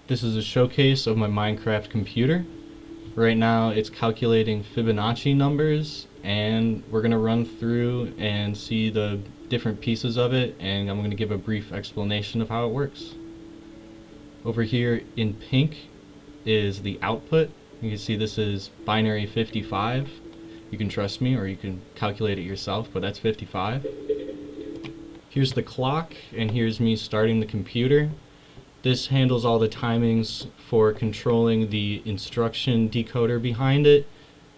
This is a showcase of my Minecraft computer. Right now it's calculating Fibonacci numbers, and we're going to run through and see the different pieces of it, and I'm going to give a brief explanation of how it works. Over here in pink is the output. You can see this is binary 55. You can trust me or you can calculate it yourself, but that's 55. Here's the clock, and here's me starting the computer. This handles all the timings for controlling the instruction decoder behind it.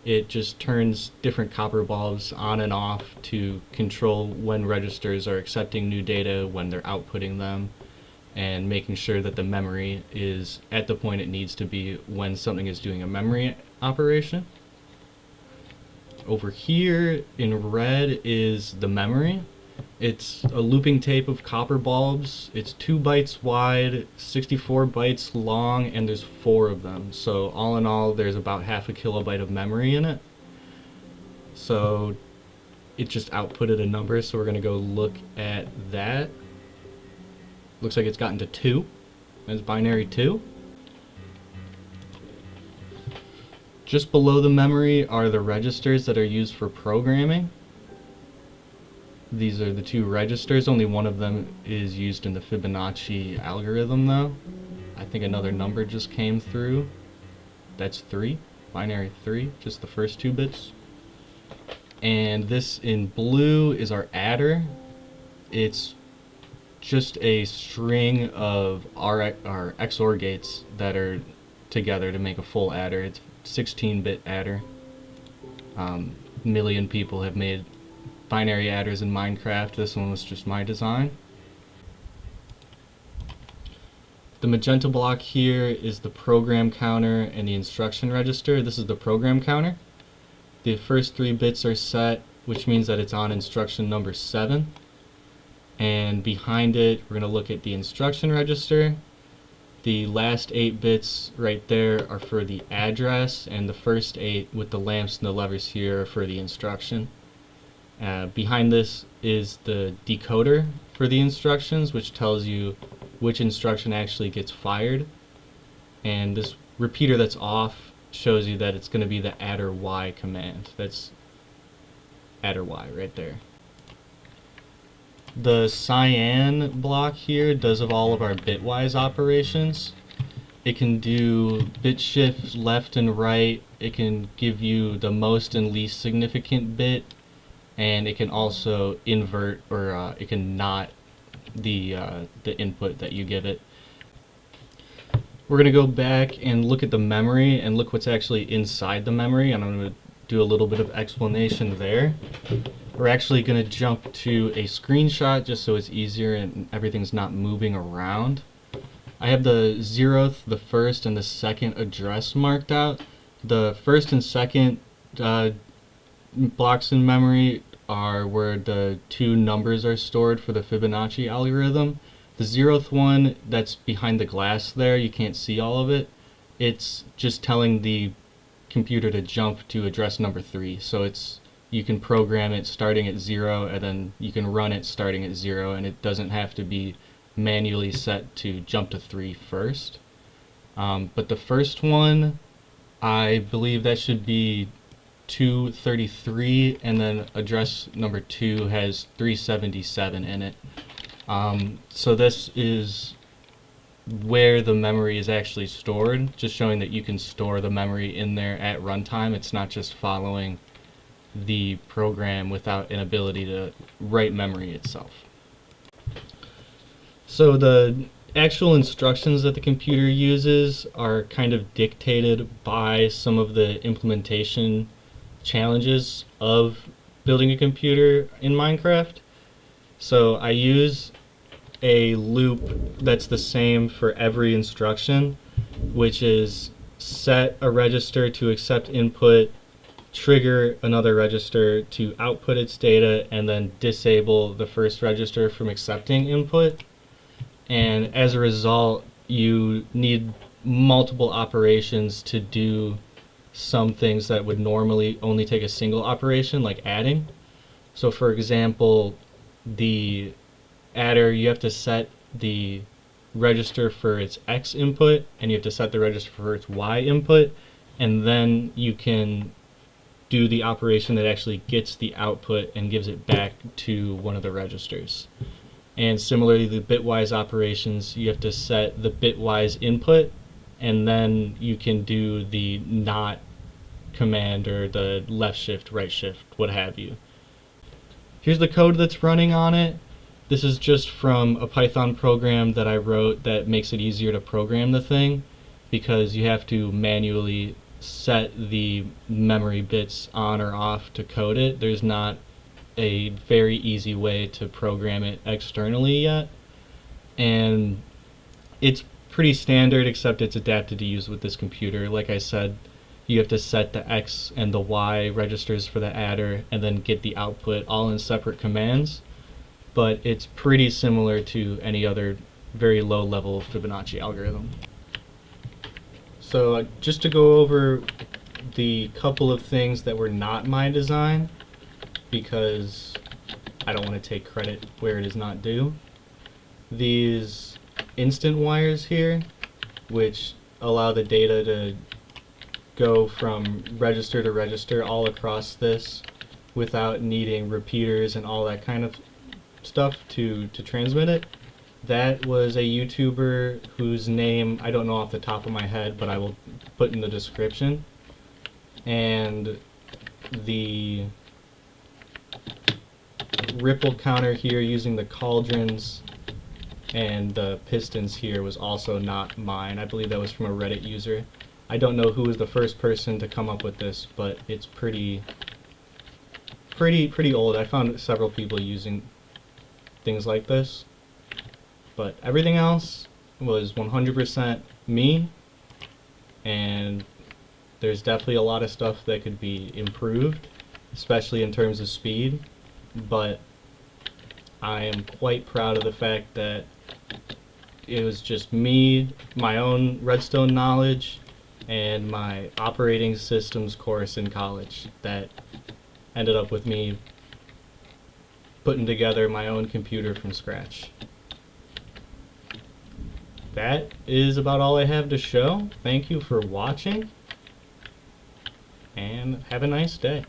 It just turns different copper bulbs on and off to control when registers are accepting new data, when they're outputting them, and making sure that the memory is at the point it needs to be when something is doing a memory operation. Over here in red is the memory. It's a looping tape of copper bulbs. It's 2 bytes wide, 64 bytes long, and there's 4 of them. So all in all, there's about half a kilobyte of memory in it. So it just outputted a number, so we're going to go look at that. Looks like it's gotten to 2. That's binary 2. Just below the memory are the registers that are used for programming. These are the 2 registers. Only one of them is used in the Fibonacci algorithm though. I think another number just came through. That's 3, binary 3, just the first 2 bits. And this in blue is our adder. It's just a string of our XOR gates that are together to make a full adder. It's 16-bit adder. Million people have made binary adders in Minecraft. This one was just my design. The magenta block here is the program counter and the instruction register. This is the program counter. The first 3 bits are set, which means that it's on instruction number 7. And behind it, we're going to look at the instruction register. The last 8 bits right there are for the address, and the first 8 with the lamps and the levers here are for the instruction. Behind this is the decoder for the instructions, which tells you which instruction actually gets fired. And this repeater that's off shows you that it's going to be the adder Y command. That's adder Y right there. The cyan block here does of all of our bitwise operations. It can do bit shift left and right. It can give you the most and least significant bit, and it can also invert, or it can not the input that you give it. We're going to go back and look at the memory and look what's actually inside the memory, and I'm going to do a little bit of explanation there. We're actually going to jump to a screenshot just so it's easier and everything's not moving around. I have the 0th, the 1st, and the 2nd address marked out. The 1st and 2nd blocks in memory are where the 2 numbers are stored for the Fibonacci algorithm. The 0th one, that's behind the glass there, you can't see all of it. It's just telling the computer to jump to address number 3. So you can program it starting at 0, and then you can run it starting at 0, and it doesn't have to be manually set to jump to 3 first. But the first one, I believe that should be 233, and then address number 2 has 377 in it. So this is where the memory is actually stored, just showing that you can store the memory in there at runtime. It's not just following the program without an ability to write memory itself. So the actual instructions that the computer uses are kind of dictated by some of the implementation challenges of building a computer in Minecraft. So I use a loop that's the same for every instruction, which is set a register to accept input, trigger another register to output its data, and then disable the first register from accepting input. And as a result, you need multiple operations to do some things that would normally only take a single operation, like adding. So for example, the adder, you have to set the register for its X input, and you have to set the register for its Y input, and then you can do the operation that actually gets the output and gives it back to one of the registers. And similarly, the bitwise operations, you have to set the bitwise input, and then you can do the not command or the left shift, right shift, what have you. Here's the code that's running on it. This is just from a Python program that I wrote that makes it easier to program the thing, because you have to manually set the memory bits on or off to code it. There's not a very easy way to program it externally yet, and it's pretty standard, except it's adapted to use with this computer. Like I said, you have to set the X and the Y registers for the adder and then get the output all in separate commands, but it's pretty similar to any other very low level Fibonacci algorithm. So just to go over the couple of things that were not my design, because I don't want to take credit where it is not due. These instant wires here, which allow the data to go from register to register all across this without needing repeaters and all that kind of stuff to transmit it. That was a YouTuber whose name I don't know off the top of my head, but I will put in the description. And the ripple counter here using the cauldrons and the pistons here was also not mine. I believe that was from a Reddit user. I don't know who was the first person to come up with this, but it's pretty old. I found several people using things like this, but everything else was 100% me, and there's definitely a lot of stuff that could be improved, especially in terms of speed, but I am quite proud of the fact that it was just me, my own Redstone knowledge, and my operating systems course in college that ended up with me putting together my own computer from scratch. That is about all I have to show. Thank you for watching, and have a nice day.